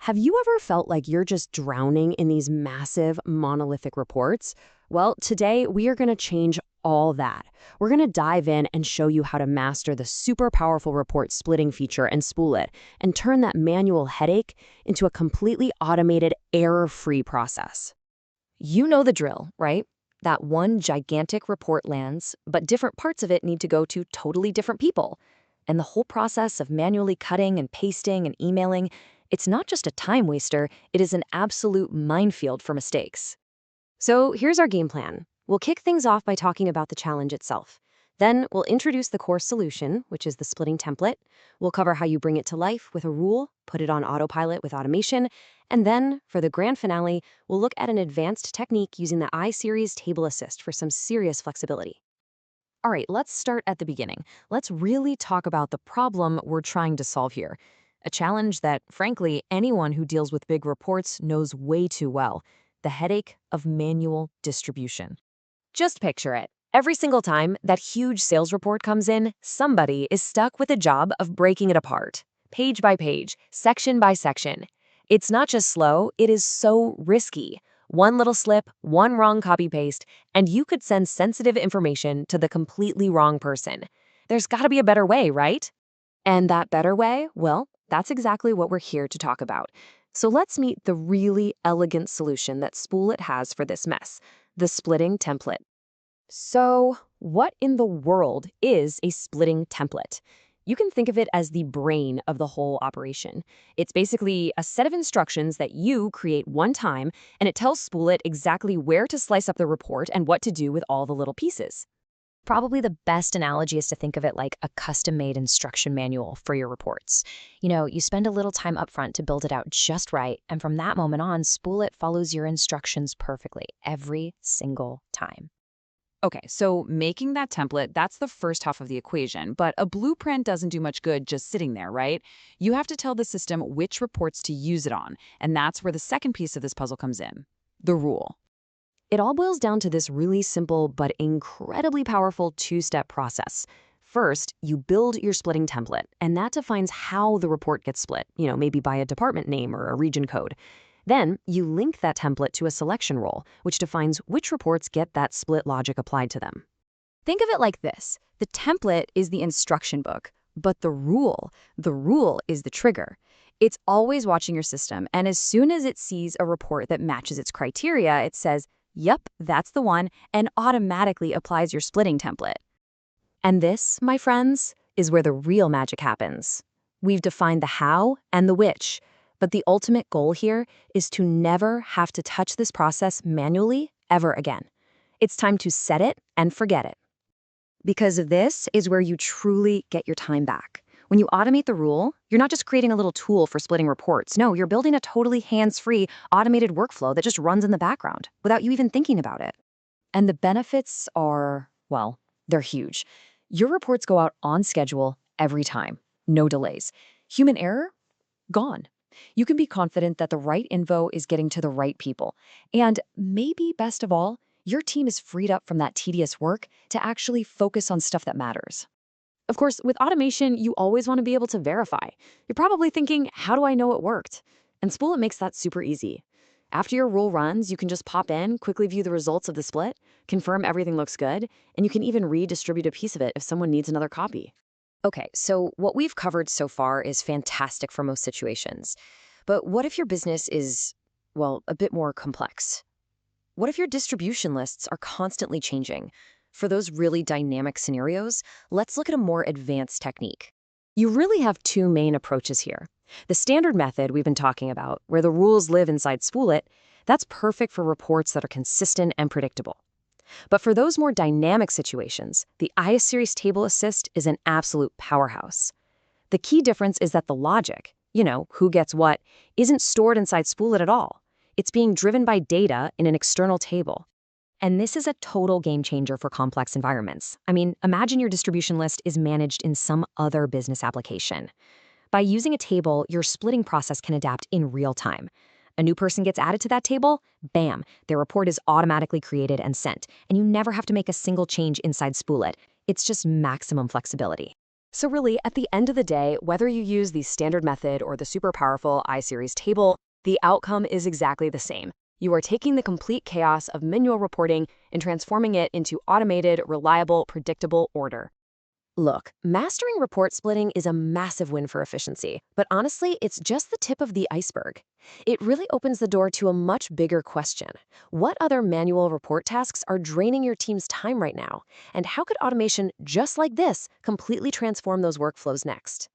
Have you ever felt like you're just drowning in these massive, monolithic reports? Well, today we are going to change all that. We're going to dive in and show you how to master the super powerful report splitting feature and Spool-It and turn that manual headache into a completely automated, error-free process. You know the drill, right? That one gigantic report lands, but different parts of it need to go to totally different people. And the whole process of manually cutting and pasting and emailing, it's not just a time waster, it is an absolute minefield for mistakes. So here's our game plan. We'll kick things off by talking about the challenge itself. Then we'll introduce the core solution, which is the splitting template. We'll cover how you bring it to life with a rule, put it on autopilot with automation, and then, for the grand finale, we'll look at an advanced technique using the iSeries Table Assist for some serious flexibility. All right, let's start at the beginning. Let's really talk about the problem we're trying to solve here. A challenge that, frankly, anyone who deals with big reports knows way too well: the headache of manual distribution. Just picture it. Every single time that huge sales report comes in, somebody is stuck with the job of breaking it apart, page by page, section by section. It's not just slow, it is so risky. One little slip, one wrong copy-paste, and you could send sensitive information to the completely wrong person. There's got to be a better way, right? And that better way, well, that's exactly what we're here to talk about. So let's meet the really elegant solution that Spool-It has for this mess: the splitting template. So, what in the world is a splitting template? You can think of it as the brain of the whole operation. It's basically a set of instructions that you create one time, and it tells Spool-It exactly where to slice up the report and what to do with all the little pieces. Probably the best analogy is to think of it like a custom-made instruction manual for your reports. You spend a little time upfront to build it out just right, and from that moment on, Spool-It follows your instructions perfectly every single time. Okay, so making that template, that's the first half of the equation, but a blueprint doesn't do much good just sitting there, right? You have to tell the system which reports to use it on, and that's where the second piece of this puzzle comes in: the rule. It all boils down to this really simple but incredibly powerful two-step process. First, you build your splitting template, and that defines how the report gets split, maybe by a department name or a region code. Then, you link that template to a selection rule, which defines which reports get that split logic applied to them. Think of it like this. The template is the instruction book, but the rule is the trigger. It's always watching your system, and as soon as it sees a report that matches its criteria, it says, "Yep, that's the one," and automatically applies your splitting template. And this, my friends, is where the real magic happens. We've defined the how and the which, but the ultimate goal here is to never have to touch this process manually ever again. It's time to set it and forget it. Because this is where you truly get your time back. When you automate the rule, you're not just creating a little tool for splitting reports. No, you're building a totally hands-free, automated workflow that just runs in the background without you even thinking about it. And the benefits are, well, they're huge. Your reports go out on schedule every time. No delays. Human error? Gone. You can be confident that the right info is getting to the right people. And maybe best of all, your team is freed up from that tedious work to actually focus on stuff that matters. Of course, with automation, you always want to be able to verify. You're probably thinking, how do I know it worked? And Spool-It makes that super easy. After your rule runs, you can just pop in, quickly view the results of the split, confirm everything looks good, and you can even redistribute a piece of it if someone needs another copy. Okay, so what we've covered so far is fantastic for most situations. But what if your business is, well, a bit more complex? What if your distribution lists are constantly changing? For those really dynamic scenarios, let's look at a more advanced technique. You really have two main approaches here. The standard method we've been talking about, where the rules live inside Spool-It, that's perfect for reports that are consistent and predictable. But for those more dynamic situations, the iSeries Table Assist is an absolute powerhouse. The key difference is that the logic, who gets what, isn't stored inside Spool-It at all. It's being driven by data in an external table. And this is a total game changer for complex environments. I mean, imagine your distribution list is managed in some other business application. By using a table, your splitting process can adapt in real time. A new person gets added to that table, bam, their report is automatically created and sent, and you never have to make a single change inside Spool-It. It's just maximum flexibility. So really, at the end of the day, whether you use the standard method or the super powerful iSeries table, the outcome is exactly the same. You are taking the complete chaos of manual reporting and transforming it into automated, reliable, predictable order. Look, mastering report splitting is a massive win for efficiency, but honestly, it's just the tip of the iceberg. It really opens the door to a much bigger question. What other manual report tasks are draining your team's time right now? And how could automation just like this completely transform those workflows next?